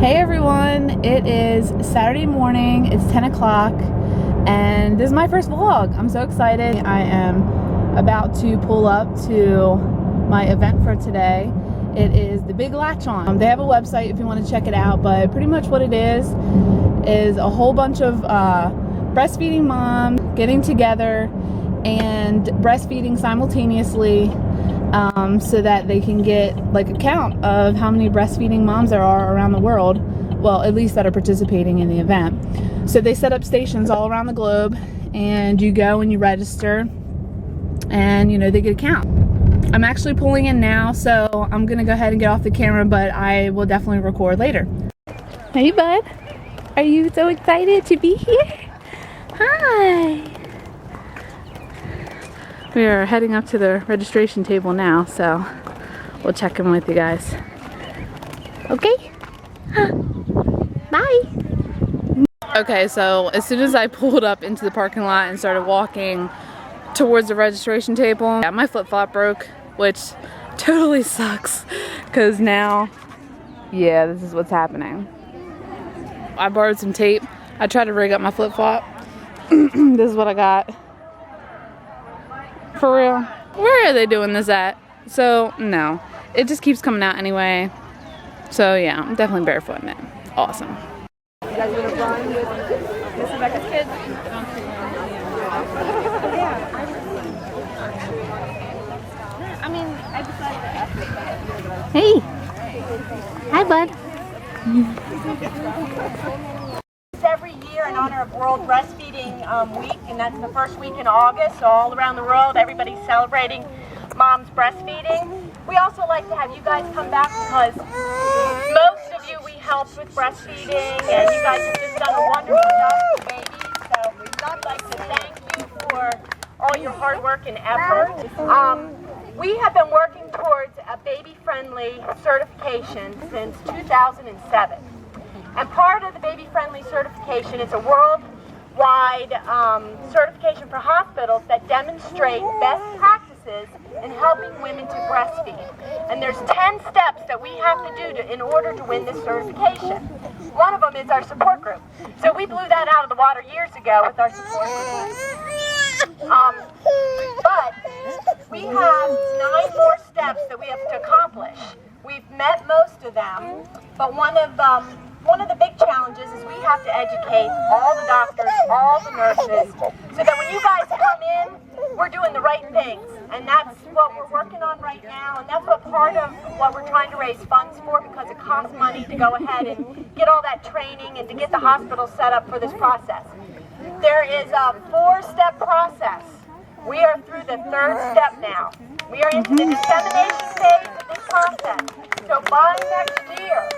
Hey everyone, it is Saturday morning, it's 10 o'clock, and this is my first vlog. I'm so excited. I am about to pull up to my event for today. It is the Big Latch On. They have a website if you want to check it out, but pretty much what it is a whole bunch of breastfeeding moms getting together and breastfeeding simultaneously, so that they can get like a count of how many breastfeeding moms there are around the world, well, at least that are participating in the event. So they set up stations all around the globe, and you go and you register, and they get a count. I'm actually pulling in now, so I'm gonna go ahead and get off the camera, but I will definitely record later. Hey bud, are you so excited to be here? Hi. We are heading up to the registration table now, so we'll check in with you guys. Okay? Bye! Okay, so as soon as I pulled up into the parking lot and started walking towards the registration table, my flip-flop broke, which totally sucks, because now, yeah, this is what's happening. I borrowed some tape. I tried to rig up my flip-flop. This is what I got. For real? Where are they doing this at? So, no. It just keeps coming out anyway. So, yeah, I'm definitely barefooting it. Awesome. You guys want to run with Miss Rebecca's kids? I mean, I decided. Hey! Hi, bud. Every year in honor of World Breastfeeding Week, and that's the first week in August, so all around the world everybody's celebrating mom's breastfeeding. We also like to have you guys come back because most of you we helped with breastfeeding, and you guys have just done a wonderful job with babies, so we'd like to thank you for all your hard work and effort. We have been working towards a baby-friendly certification since 2007. And part of the baby-friendly certification is a worldwide certification for hospitals that demonstrate best practices in helping women to breastfeed. And there's 10 steps that we have to do in order to win this certification. One of them is our support group. So we blew that out of the water years ago with our support group. But we have 9 more steps that we have to accomplish. We've met most of them, but one of the big challenges is we have to educate all the doctors, all the nurses, so that when you guys come in, we're doing the right things. And that's what we're working on right now, and that's what part of what we're trying to raise funds for, because it costs money to go ahead and get all that training and to get the hospital set up for this process. There is a 4-step process. We are through the 3rd step now. We are into the dissemination phase of this process. So by next year,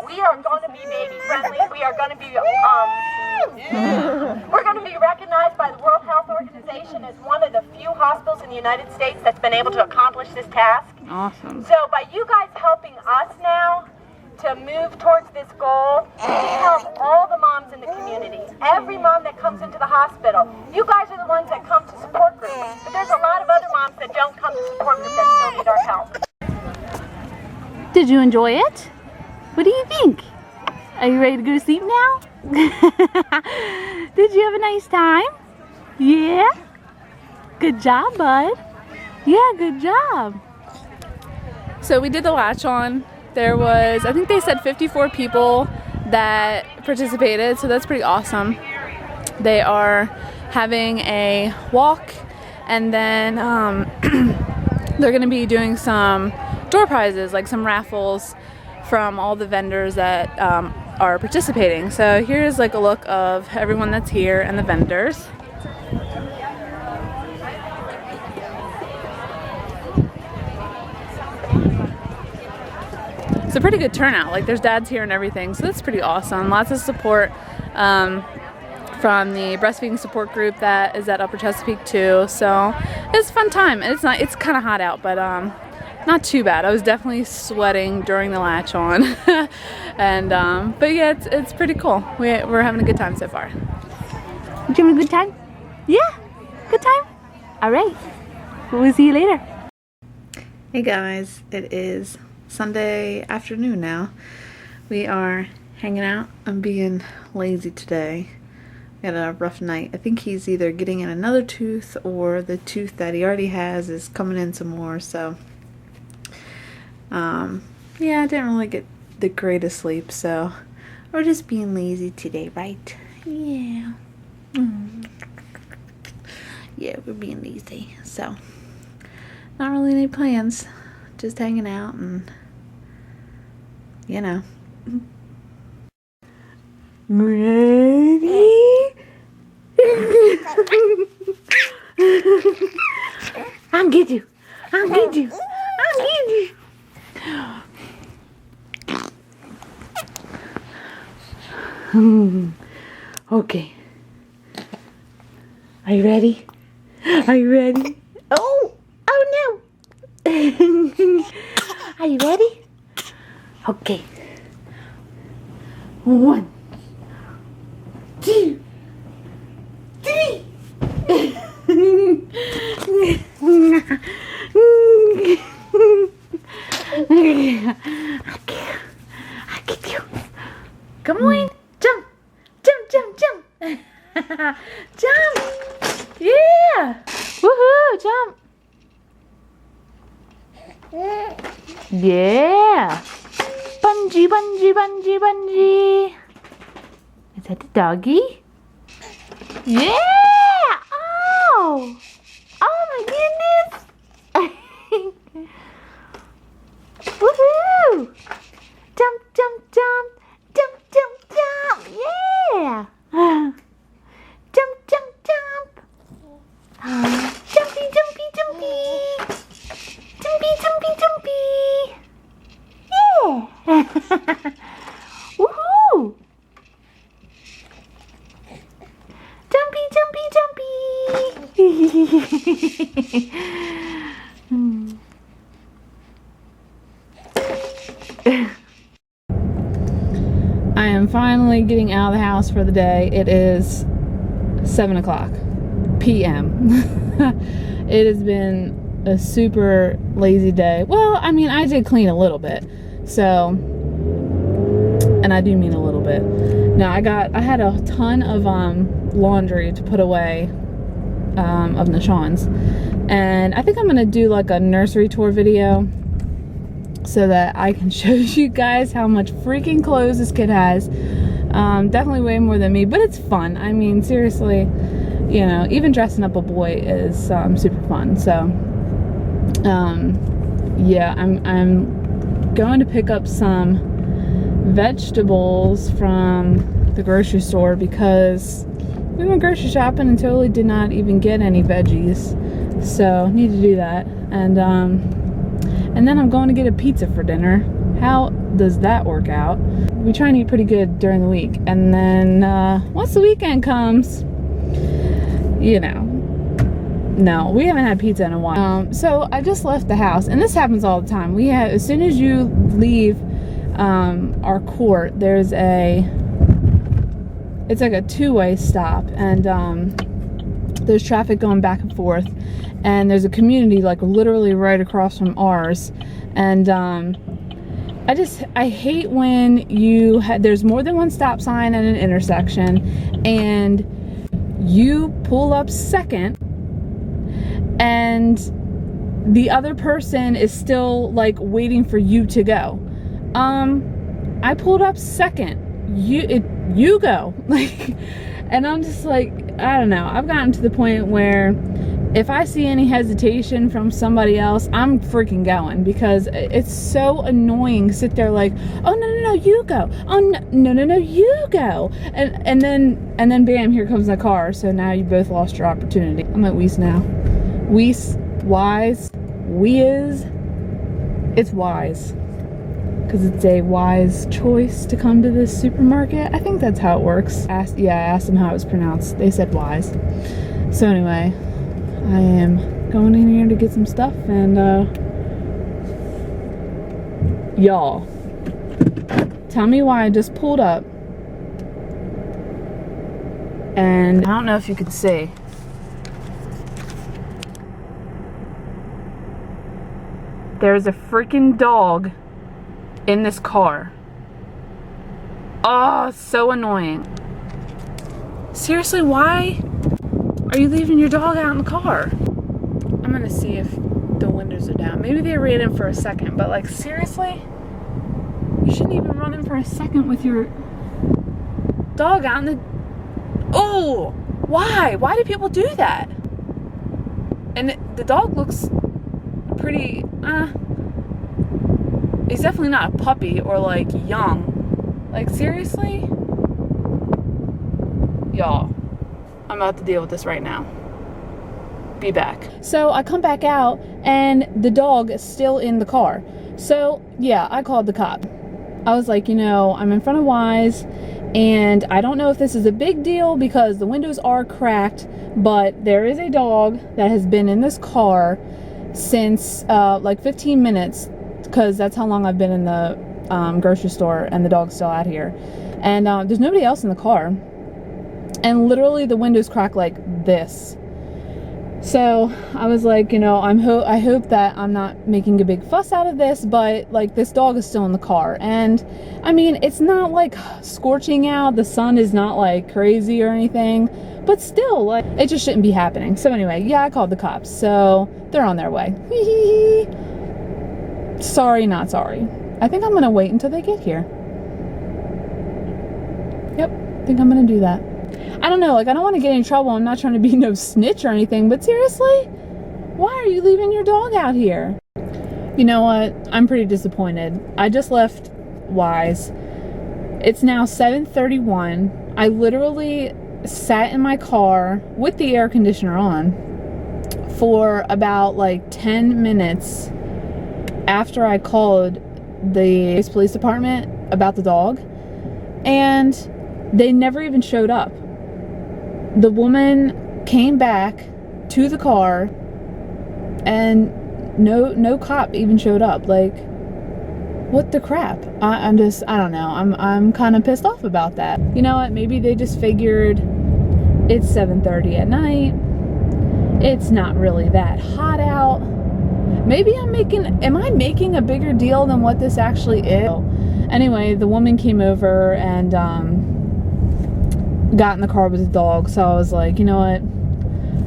we are going to be baby friendly. We are going to be we're going to be recognized by the World Health Organization as one of the few hospitals in the United States that's been able to accomplish this task. Awesome. So by you guys helping us now to move towards this goal, we help all the moms in the community. Every mom that comes into the hospital. You guys are the ones that come to support groups, but there's a lot of other moms that don't come to support groups that still need our help. Did you enjoy it? What do you think? Are you ready to go to sleep now? Did you have a nice time? Yeah? Good job, bud. Yeah, good job. So we did the latch on. There was, I think they said 54 people that participated, so that's pretty awesome. They are having a walk, and then they're going to be doing some door prizes, like some raffles from all the vendors that are participating. So here's like a look of everyone that's here and the vendors. It's a pretty good turnout. Like there's dads here and everything, so that's pretty awesome. Lots of support from the breastfeeding support group that is at Upper Chesapeake too. So it's a fun time. It's kind of hot out, but not too bad. I was definitely sweating during the latch on. And but yeah, it's pretty cool. We're having a good time so far. You having a good time? Yeah? Good time? Alright. We'll see you later. Hey guys, it is Sunday afternoon now. We are hanging out. I'm being lazy today. Had a rough night. I think he's either getting in another tooth or the tooth that he already has is coming in some more. So, yeah, I didn't really get the greatest sleep. So, we're just being lazy today, right? Yeah. Yeah, we're being lazy. So, not really any plans. Just hanging out and, you know. Ready? I'm get you. I'm get you. I'm get you. Okay. Are you ready? Are you ready? Oh! Oh no! Are you ready? Okay. 1, 2, 3. I get you. Come on, jump, jump, jump, jump, jump. Yeah, woohoo, jump. Yeah, bungee, bungee, bungee, bungee. Is that the doggy? Yeah! Oh! Oh my goodness! Woohoo! Jump, jump, jump! Jump, jump, jump! Yeah! Jump, jump, jump! Jumpy, jumpy, jumpy! Jumpy, jumpy, jumpy! Yeah! Woohoo! Jumpy, jumpy, jumpy! I am finally getting out of the house for the day. It is 7 o'clock p.m. It has been a super lazy day. Well, I mean, I did clean a little bit. So, and I do mean a little bit. Now, I had a ton of laundry to put away of Nashawn's, and I think I'm gonna do like a nursery tour video so that I can show you guys how much freaking clothes this kid has. Definitely way more than me, but it's fun. I mean, seriously, you know, even dressing up a boy is super fun. So yeah, I'm going to pick up some vegetables from the grocery store because we went grocery shopping and totally did not even get any veggies, so need to do that. And then I'm going to get a pizza for dinner. How does that work out? We try and eat pretty good during the week, and then once the weekend comes, you know, no, we haven't had pizza in a while. So I just left the house, and this happens all the time. We have, as soon as you leave our court, there's it's like a two-way stop, and there's traffic going back and forth, and there's a community like literally right across from ours, and I hate when there's more than one stop sign at an intersection and you pull up second and the other person is still like waiting for you to go. I pulled up second. You go. Like, and I'm just like, I don't know. I've gotten to the point where if I see any hesitation from somebody else, I'm freaking going, because it's so annoying to sit there like, oh no, you go. Oh no, you go. And then bam, here comes the car. So now you both lost your opportunity. I'm at Weiss now. Weiss, Wise, Weis. It's Wise, because it's a wise choice to come to this supermarket. I think that's how it works. I asked them how it was pronounced. They said Wise. So anyway, I am going in here to get some stuff, and y'all, tell me why I just pulled up, and I don't know if you can see. There's a freaking dog in this car. Oh, so annoying. Seriously, why are you leaving your dog out in the car? I'm gonna see if the windows are down. Maybe they ran in for a second, but like, seriously? You shouldn't even run in for a second with your dog out in the... Oh! Why? Why do people do that? And the dog looks pretty, he's definitely not a puppy or like young. Like, seriously? Y'all, I'm about to deal with this right now. Be back. So I come back out and the dog is still in the car. So yeah, I called the cop. I was like, you know, I'm in front of Wise and I don't know if this is a big deal because the windows are cracked, but there is a dog that has been in this car since like 15 minutes, because that's how long I've been in the grocery store, and the dog's still out here. And there's nobody else in the car. And literally the windows crack like this. So I was like, you know, I hope that I'm not making a big fuss out of this, but like, this dog is still in the car. And I mean, it's not like scorching out. The sun is not like crazy or anything, but still, like, it just shouldn't be happening. So anyway, yeah, I called the cops. So they're on their way. Sorry, not sorry. I think I'm gonna wait until they get here. Yep, I think I'm gonna do that. I don't know, like, I don't want to get in trouble. I'm not trying to be no snitch or anything, but seriously, why are you leaving your dog out here? You know what? I'm pretty disappointed. I just left Wise. It's now 7:31. I literally sat in my car with the air conditioner on for about like 10 minutes after I called the police department about the dog, and they never even showed up. The woman came back to the car and no cop even showed up. Like, what the crap? I don't know. I'm kind of pissed off about that. You know what? Maybe they just figured it's 7:30 at night. It's not really that hot out. Maybe am I making a bigger deal than what this actually is? Anyway, the woman came over and got in the car with the dog. So I was like, you know what?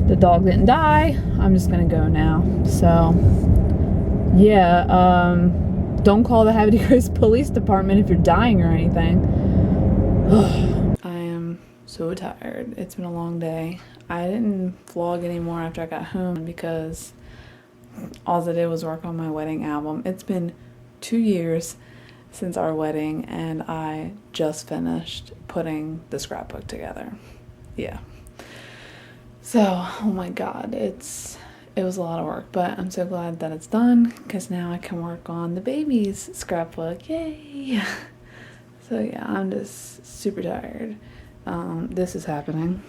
The dog didn't die. I'm just gonna go now. So yeah, don't call the Haverty Grace Police Department if you're dying or anything. I am so tired. It's been a long day. I didn't vlog anymore after I got home because all I did was work on my wedding album. It's been 2 years since our wedding, and I just finished putting the scrapbook together. Yeah. So, oh my god, it was a lot of work, but I'm so glad that it's done, because now I can work on the baby's scrapbook. Yay! So yeah, I'm just super tired. This is happening.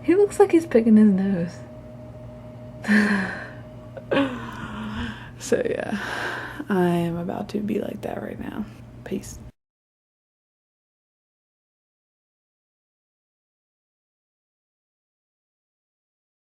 He looks like he's picking his nose. So yeah, I am about to be like that right now. Peace.